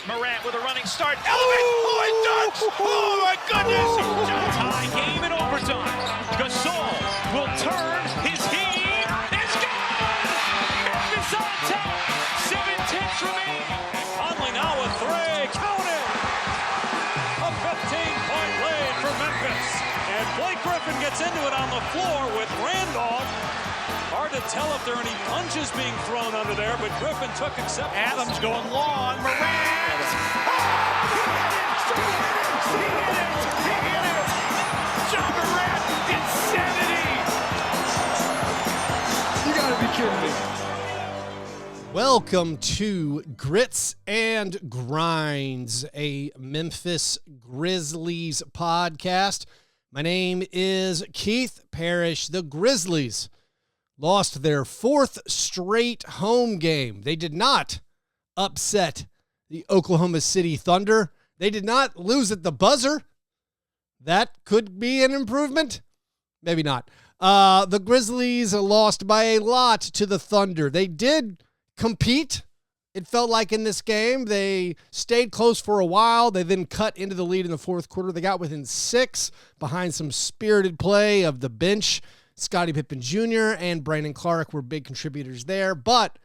Morant with a running start. Elevates. Dunks. Oh, my goodness. Tie game in overtime. Gasol will turn. His heat is gone. Memphis on top. 7-10 remaining. Conley now with three. Count it. A 15-point lead for Memphis. And Blake Griffin gets into it on the floor with Randolph. Hard to tell if there are any punches being thrown under there, but Griffin took acceptance. Adams going long. Morant. He hit it. Ja Morant. Insanity. You gotta be kidding me. Welcome to Grits and Grinds, a Memphis Grizzlies podcast. My name is Keith Parrish. The Grizzlies lost their fourth straight home game. They did not upset the Oklahoma City Thunder. They did not lose at the buzzer. That could be an improvement. Maybe not. The Grizzlies lost by a lot to the Thunder. They did compete. It felt like in this game. They stayed close for a while. They then cut into the lead in the fourth quarter. They got within 6 behind some spirited play of the bench. Scottie Pippen Jr. and Brandon Clark were big contributors there, but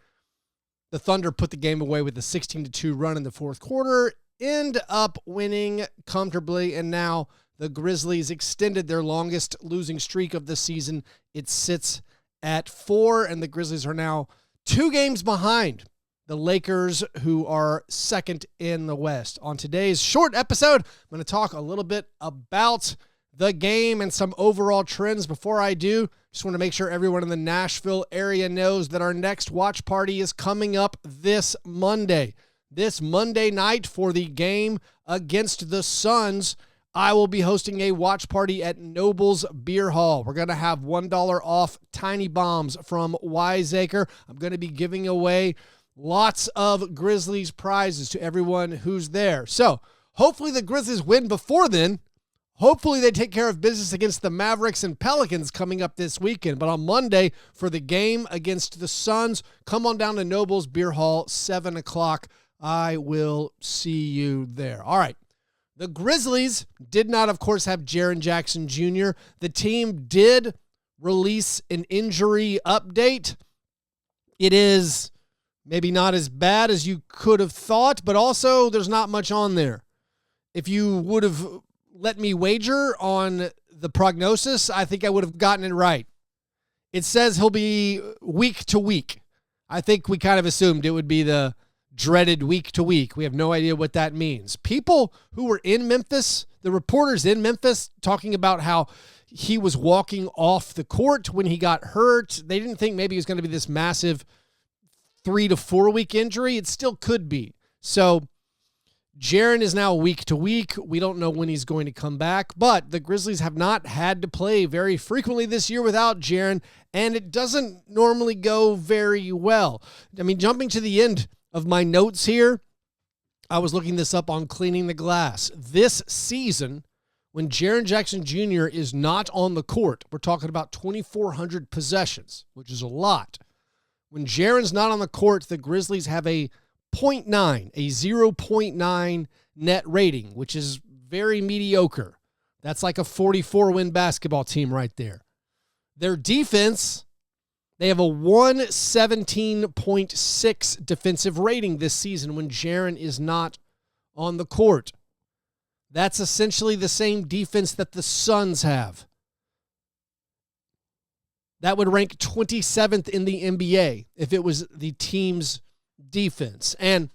the Thunder put the game away with a 16-2 run in the fourth quarter, end up winning comfortably, and now the Grizzlies extended their longest losing streak of the season. It sits at 4, and the Grizzlies are now 2 games behind the Lakers, who are second in the West. On today's short episode, I'm going to talk a little bit about the game and some overall trends. Before I do, just want to make sure everyone in the Nashville area knows that our next watch party is coming up this Monday. This Monday night for the game against the Suns, I will be hosting a watch party at Noble's Beer Hall. We're going to have $1 off Tiny Bombs from Wiseacre. I'm going to be giving away lots of Grizzlies prizes to everyone who's there. So hopefully the Grizzlies win before then. Hopefully they take care of business against the Mavericks and Pelicans coming up this weekend. But on Monday, for the game against the Suns, come on down to Noble's Beer Hall, 7 o'clock. I will see you there. All right. The Grizzlies did not, of course, have Jaren Jackson Jr. The team did release an injury update. It is maybe not as bad as you could have thought, but also there's not much on there. If you would have let me wager on the prognosis, I think I would have gotten it right. It says he'll be week to week. I think we kind of assumed it would be the dreaded week to week. We have no idea what that means. People who were in Memphis, the reporters in Memphis, talking about how he was walking off the court when he got hurt. They didn't think maybe it was going to be this massive 3 to 4 week injury. It still could be. So Jaren is now week to week. We don't know when he's going to come back, but the Grizzlies have not had to play very frequently this year without Jaren, and it doesn't normally go very well. I mean, jumping to the end of my notes here, I was looking this up on Cleaning the Glass. This season, when Jaren Jackson Jr. is not on the court, we're talking about 2,400 possessions, which is a lot. When Jaren's not on the court, the Grizzlies have a 0.9 net rating, which is very mediocre. That's like a 44-win basketball team right there. Their defense, they have a 117.6 defensive rating this season when Jaren is not on the court. That's essentially the same defense that the Suns have. That would rank 27th in the NBA if it was the team's defense. And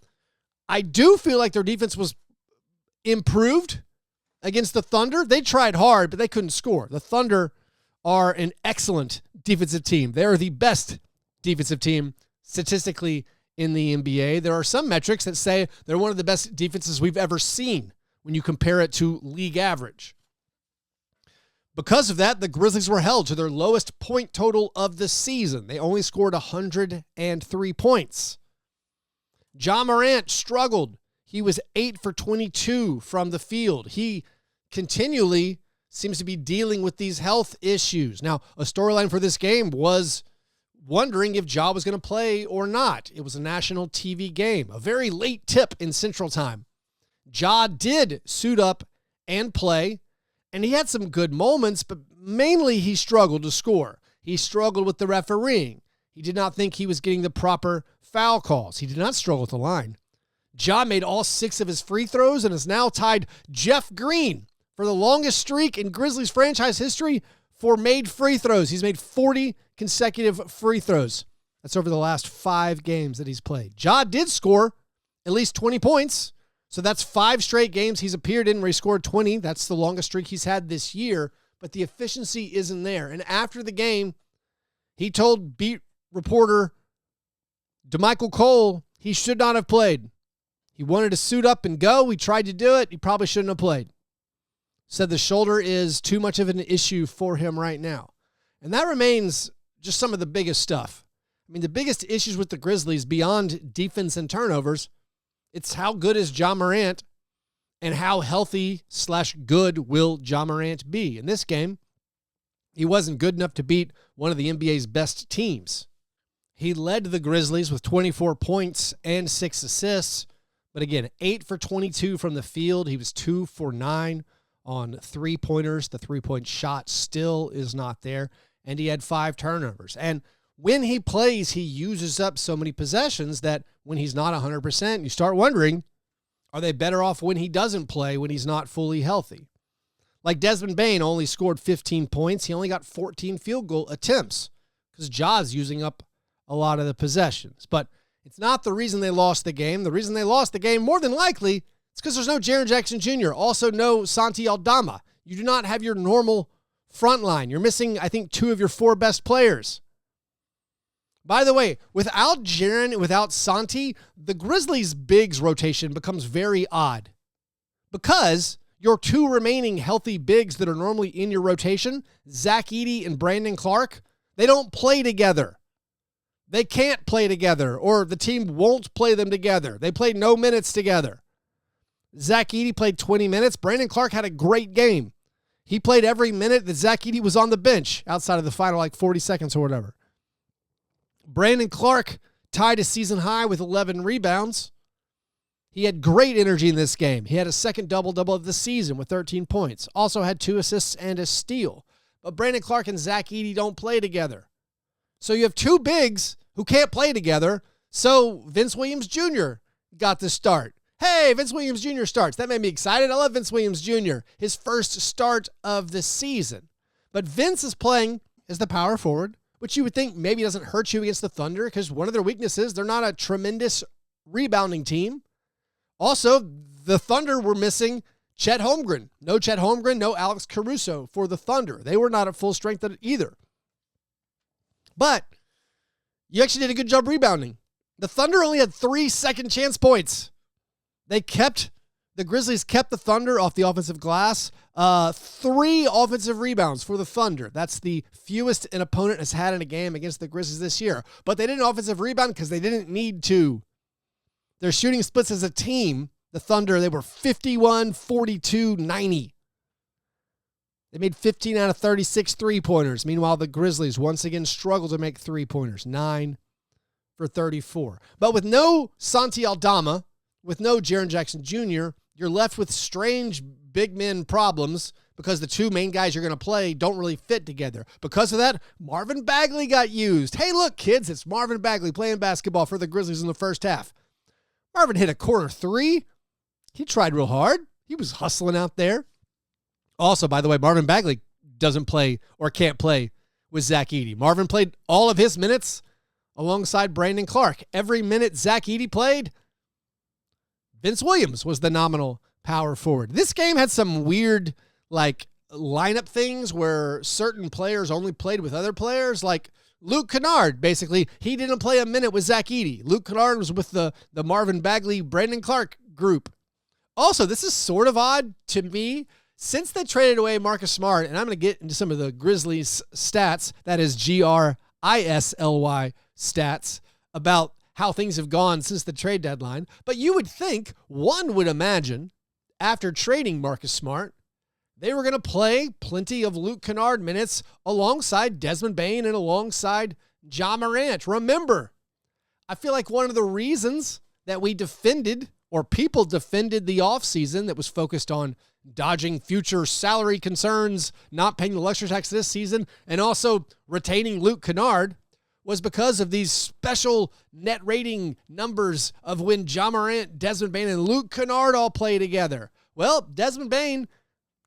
I do feel like their defense was improved against the Thunder. They tried hard, but they couldn't score. The Thunder are an excellent defensive team. They are the best defensive team statistically in the NBA. There are some metrics that say they're one of the best defenses we've ever seen when you compare it to league average. Because of that, the Grizzlies were held to their lowest point total of the season. They only scored 103 points. Ja Morant struggled. He was 8 for 22 from the field. He continually seems to be dealing with these health issues. Now, a storyline for this game was wondering if Ja was going to play or not. It was a national TV game, a very late tip in Central Time. Ja did suit up and play, and he had some good moments, but mainly he struggled to score. He struggled with the refereeing. He did not think he was getting the proper foul calls. He did not struggle with the line. Ja made all 6 of his free throws and has now tied Jeff Green for the longest streak in Grizzlies franchise history for made free throws. He's made 40 consecutive free throws. That's over the last 5 games that he's played. Ja did score at least 20 points. So that's 5 straight games he's appeared in where he scored 20. That's the longest streak he's had this year. But the efficiency isn't there. And after the game, he told beat reporter DeMichael Cole he should not have played. He wanted to suit up and go. He tried to do it. He probably shouldn't have played. Said the shoulder is too much of an issue for him right now. And that remains just some of the biggest stuff. I mean, the biggest issues with the Grizzlies beyond defense and turnovers, it's how good is Ja Morant and how healthy/good will Ja Morant be. In this game, he wasn't good enough to beat one of the NBA's best teams. He led the Grizzlies with 24 points and 6 assists. But again, 8 for 22 from the field. He was 2 for 9 on 3-pointers. The 3-point shot still is not there. And he had 5 turnovers. And when he plays, he uses up so many possessions that when he's not 100%, you start wondering, are they better off when he doesn't play, when he's not fully healthy? Like Desmond Bane only scored 15 points. He only got 14 field goal attempts because Ja's using up a lot of the possessions. But it's not the reason they lost the game. The reason they lost the game, more than likely, it's because there's no Jaren Jackson Jr., also no Santi Aldama. You do not have your normal front line. You're missing, I think, 2 of your 4 best players. By the way, without Jaren and without Santi, the Grizzlies' bigs rotation becomes very odd because your 2 remaining healthy bigs that are normally in your rotation, Zach Edey and Brandon Clark, they don't play together. They can't play together, or the team won't play them together. They played no minutes together. Zach Edey played 20 minutes. Brandon Clark had a great game. He played every minute that Zach Edey was on the bench outside of the final 40 seconds or whatever. Brandon Clark tied a season high with 11 rebounds. He had great energy in this game. He had a second double-double of the season with 13 points. Also had 2 assists and a steal. But Brandon Clark and Zach Edey don't play together. So you have 2 bigs who can't play together. So Vince Williams Jr. got the start. Hey, Vince Williams Jr. starts. That made me excited. I love Vince Williams Jr., his first start of the season. But Vince is playing as the power forward, which you would think maybe doesn't hurt you against the Thunder because one of their weaknesses, they're not a tremendous rebounding team. Also, the Thunder were missing Chet Holmgren. No Chet Holmgren, no Alex Caruso for the Thunder. They were not at full strength either. But you actually did a good job rebounding. The Thunder only had 3 second chance points. The Grizzlies kept the Thunder off the offensive glass. 3 offensive rebounds for the Thunder. That's the fewest an opponent has had in a game against the Grizzlies this year. But they didn't offensive rebound because they didn't need to. Their shooting splits as a team, the Thunder, they were 51, 42, 90. They made 15 out of 36 3-pointers. Meanwhile, the Grizzlies once again struggled to make 3-pointers, 9 for 34. But with no Santi Aldama, with no Jaren Jackson Jr., you're left with strange big men problems because the 2 main guys you're going to play don't really fit together. Because of that, Marvin Bagley got used. Hey, look, kids, it's Marvin Bagley playing basketball for the Grizzlies in the first half. Marvin hit a corner 3. He tried real hard. He was hustling out there. Also, by the way, Marvin Bagley doesn't play or can't play with Zach Edey. Marvin played all of his minutes alongside Brandon Clark. Every minute Zach Edey played, Vince Williams was the nominal power forward. This game had some weird lineup things where certain players only played with other players. Like Luke Kennard, basically, he didn't play a minute with Zach Edey. Luke Kennard was with the Marvin Bagley, Brandon Clark group. Also, this is sort of odd to me. Since they traded away Marcus Smart, and I'm going to get into some of the Grizzlies stats, that is Grisly stats, about how things have gone since the trade deadline. But you would think, one would imagine, after trading Marcus Smart, they were going to play plenty of Luke Kennard minutes alongside Desmond Bane and alongside Ja Morant. Remember, I feel like one of the reasons that we defended, or people defended the offseason that was focused on dodging future salary concerns, not paying the luxury tax this season, and also retaining Luke Kennard, was because of these special net rating numbers of when Ja Morant, Desmond Bane, and Luke Kennard all play together. Well, Desmond Bane,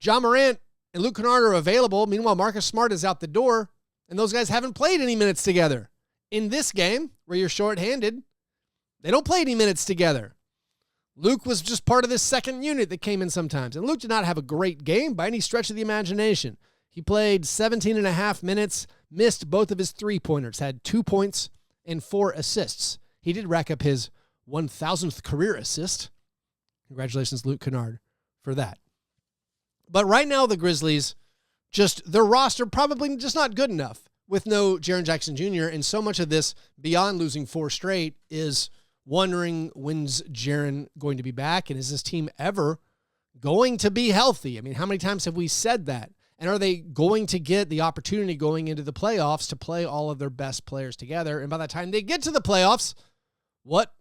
Ja Morant, and Luke Kennard are available. Meanwhile, Marcus Smart is out the door, and those guys haven't played any minutes together. In this game, where you're shorthanded, they don't play any minutes together. Luke was just part of this second unit that came in sometimes. And Luke did not have a great game by any stretch of the imagination. He played 17 and a half minutes, missed both of his three-pointers, had 2 points and 4 assists. He did rack up his 1,000th career assist. Congratulations, Luke Kennard, for that. But right now, the Grizzlies, their roster probably just not good enough with no Jaren Jackson Jr. And so much of this, beyond losing 4 straight, is wondering when's Jaren going to be back, and is this team ever going to be healthy? I mean, how many times have we said that? And are they going to get the opportunity going into the playoffs to play all of their best players together? And by the time they get to the playoffs, what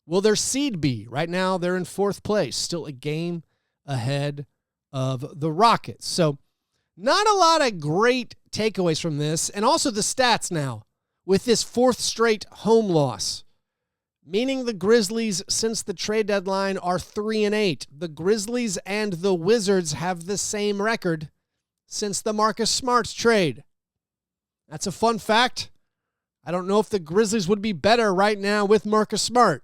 will their seed be? Right now, they're in 4th place, still a game ahead of the Rockets. So not a lot of great takeaways from this. And also the stats now with this 4th straight home loss, meaning the Grizzlies, since the trade deadline, are 3-8. The Grizzlies and the Wizards have the same record since the Marcus Smart trade. That's a fun fact. I don't know if the Grizzlies would be better right now with Marcus Smart.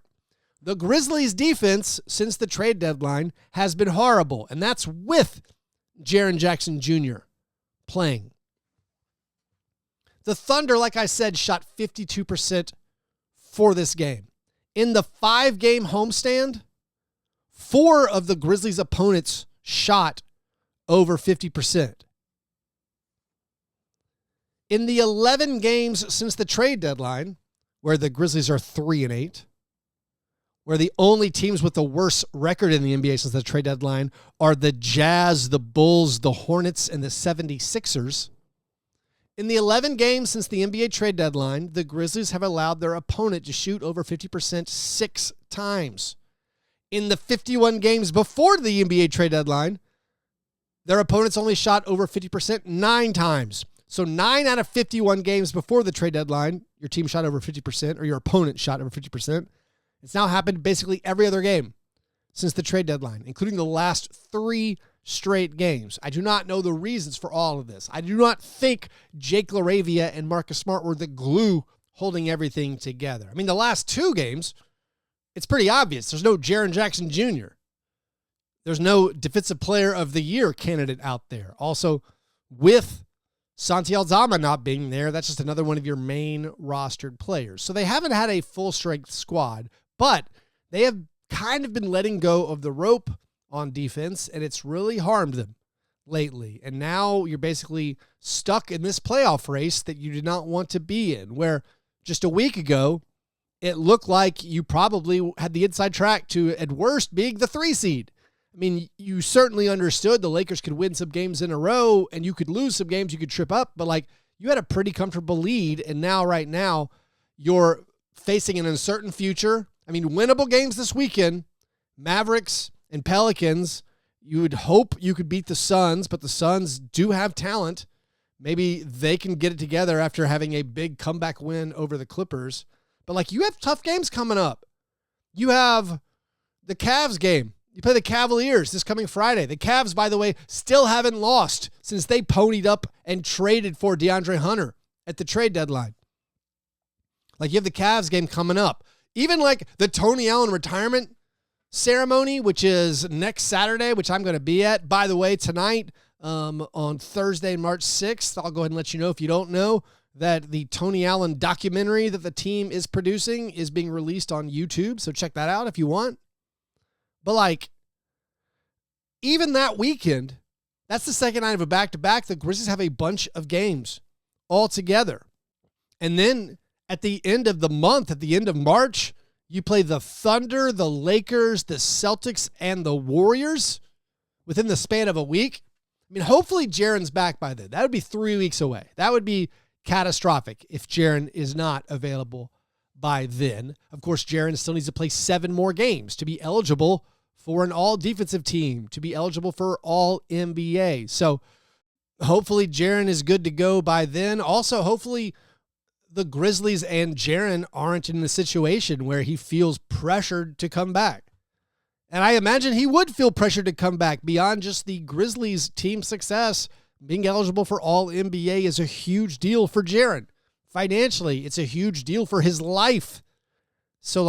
The Grizzlies' defense since the trade deadline has been horrible, and that's with Jaren Jackson Jr. playing. The Thunder, like I said, shot 52% for this game. In the 5-game homestand, 4 of the Grizzlies' opponents shot over 50%. In the 11 games since the trade deadline, where the Grizzlies are 3-8, where the only teams with the worst record in the NBA since the trade deadline are the Jazz, the Bulls, the Hornets, and the 76ers. In the 11 games since the NBA trade deadline, the Grizzlies have allowed their opponent to shoot over 50% 6 times. In the 51 games before the NBA trade deadline, their opponents only shot over 50% 9 times. So 9 out of 51 games before the trade deadline, your team shot over 50%, or your opponent shot over 50%. It's now happened basically every other game since the trade deadline, including the last 3 straight games. I do not know the reasons for all of this. I do not think Jake LaRavia and Marcus Smart were the glue holding everything together. I mean, the last 2 games, it's pretty obvious. There's no Jaren Jackson Jr. There's no Defensive Player of the Year candidate out there. Also, with Santi Aldama not being there, that's just another one of your main rostered players. So they haven't had a full-strength squad, but they have kind of been letting go of the rope on defense, and it's really harmed them lately. And now you're basically stuck in this playoff race that you did not want to be in, where just a week ago, it looked like you probably had the inside track to, at worst, being the 3 seed. I mean, you certainly understood the Lakers could win some games in a row, and you could lose some games, you could trip up, but like you had a pretty comfortable lead, and now, right now, you're facing an uncertain future. I mean, winnable games this weekend, Mavericks and Pelicans. You would hope you could beat the Suns, but the Suns do have talent. Maybe they can get it together after having a big comeback win over the Clippers. But like, you have tough games coming up. You have the Cavs game. You play the Cavaliers this coming Friday. The Cavs, by the way, still haven't lost since they ponied up and traded for DeAndre Hunter at the trade deadline. Like, you have the Cavs game coming up. Even like the Tony Allen retirement ceremony, which is next Saturday, which I'm going to be at. By the way, tonight on Thursday, March 6th, I'll go ahead and let you know, if you don't know, that the Tony Allen documentary that the team is producing is being released on YouTube. So check that out if you want. But like, even that weekend, that's the second night of a back-to-back. The Grizzlies have a bunch of games all together. And then at the end of the month, at the end of March, you play the Thunder, the Lakers, the Celtics, and the Warriors within the span of a week. I mean, hopefully Jaren's back by then. That would be 3 weeks away. That would be catastrophic if Jaren is not available by then. Of course, Jaren still needs to play 7 more games to be eligible for an all-defensive team, to be eligible for all-NBA. So hopefully Jaren is good to go by then. Also, hopefully the Grizzlies and Jaren aren't in a situation where he feels pressured to come back. And I imagine he would feel pressured to come back beyond just the Grizzlies' team success. Being eligible for all-NBA is a huge deal for Jaren. Financially, it's a huge deal for his life. So,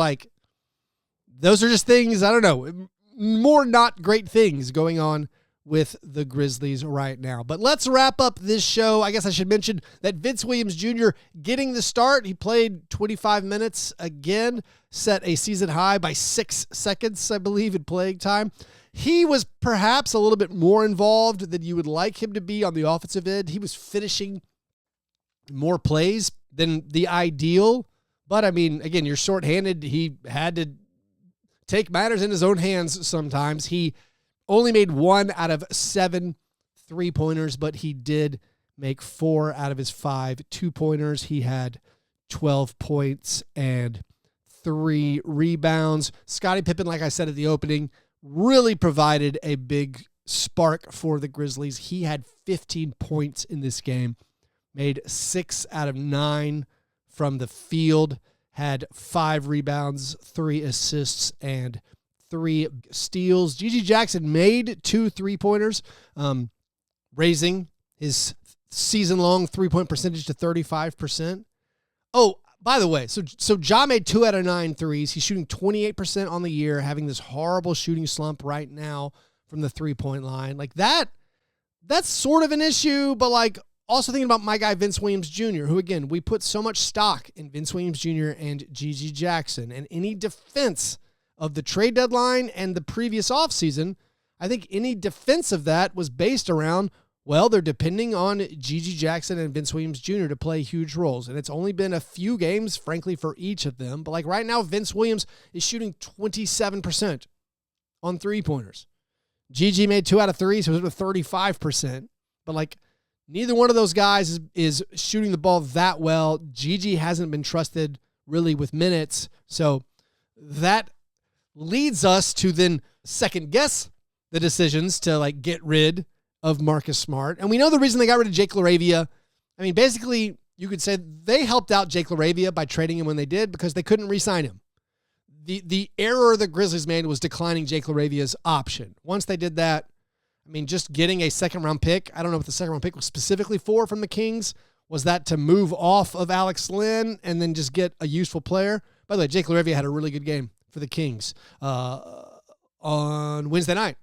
those are just things, I don't know, more not great things going on with the Grizzlies right now. But let's wrap up this show. I guess I should mention that Vince Williams Jr. getting the start. He played 25 minutes again, set a season high by 6 seconds, I believe, in playing time. He was perhaps a little bit more involved than you would like him to be on the offensive end. He was finishing more plays than the ideal. But, I mean, again, you're shorthanded. He had to take matters in his own hands sometimes. He only made 1 out of 7 3-pointers, but he did make 4 out of his 5 2-pointers. He had 12 points and 3 rebounds. Scottie Pippen, like I said at the opening, really provided a big spark for the Grizzlies. He had 15 points in this game, made 6 out of 9 from the field, had 5 rebounds, 3 assists, and 3 steals. JJ Jackson made 2 3-pointers, raising his season-long 3-point percentage to 35%. Oh, by the way, so Ja made 2 out of 9 threes. He's shooting 28% on the year, having this horrible shooting slump right now from the 3-point line. That's sort of an issue, but also thinking about my guy Vince Williams Jr., who, again, we put so much stock in Vince Williams Jr. and JJ Jackson, and any defense of the trade deadline and the previous offseason, I think any defense of that was based around, well, they're depending on JJ Jackson and Vince Williams Jr. to play huge roles. And it's only been a few games, frankly, for each of them. But right now, Vince Williams is shooting 27% on 3-pointers. JJ made 2 out of 3, so it was 35%. But neither one of those guys is shooting the ball that well. JJ hasn't been trusted really with minutes. So that leads us to then second guess the decisions to get rid of Marcus Smart. And we know the reason they got rid of Jake LaRavia. I mean, basically you could say they helped out Jake LaRavia by trading him when they did because they couldn't re-sign him. The error the Grizzlies made was declining Jake LaRavia's option. Once they did that, I mean, just getting a second-round pick, I don't know what the second-round pick was specifically for from the Kings. Was that to move off of Alex Lynn and then just get a useful player? By the way, Jake LaRavia had a really good game for the Kings on Wednesday night.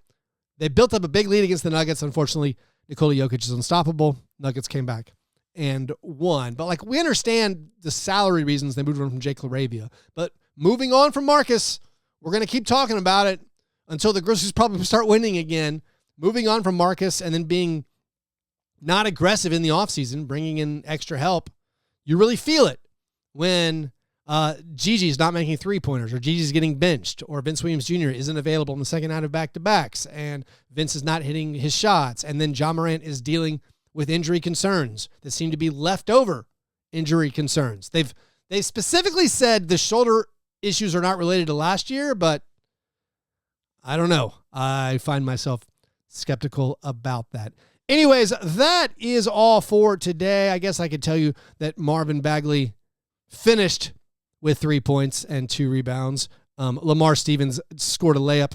They built up a big lead against the Nuggets. Unfortunately, Nikola Jokic is unstoppable. Nuggets came back and won. But we understand the salary reasons they moved on from Jake LaRavia. But moving on from Marcus, we're going to keep talking about it until the Grizzlies probably start winning again. Moving on from Marcus and then being not aggressive in the offseason, bringing in extra help, you really feel it when Gigi's not making 3-pointers, or Gigi's getting benched, or Vince Williams Jr. isn't available in the second out of back-to-backs, and Vince is not hitting his shots, and then Ja Morant is dealing with injury concerns that seem to be leftover injury concerns. They specifically said the shoulder issues are not related to last year, but I don't know. I find myself skeptical about that. Anyways, that is all for today. I guess I could tell you that Marvin Bagley finished with 3 points and 2 rebounds. Lamar Stevens scored a layup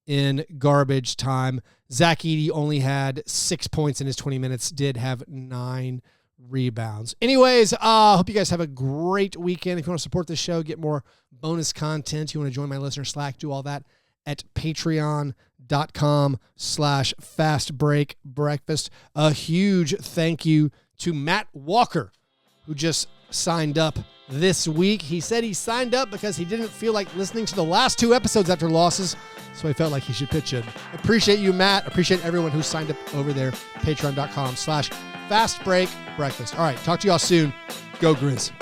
in garbage time. Zach Edey only had 6 points in his 20 minutes, did have 9 rebounds. Anyways, hope you guys have a great weekend. If you want to support this show, get more bonus content, you want to join my listener Slack, do all that at patreon.com/fastbreakbreakfast. A huge thank you to Matt Walker, who just signed up this week. He said he signed up because he didn't feel like listening to the last 2 episodes after losses, so he felt like he should pitch in. Appreciate you, Matt. Appreciate everyone who signed up over there. Patreon.com/fastbreakbreakfast. All right, talk to y'all soon. Go Grizz.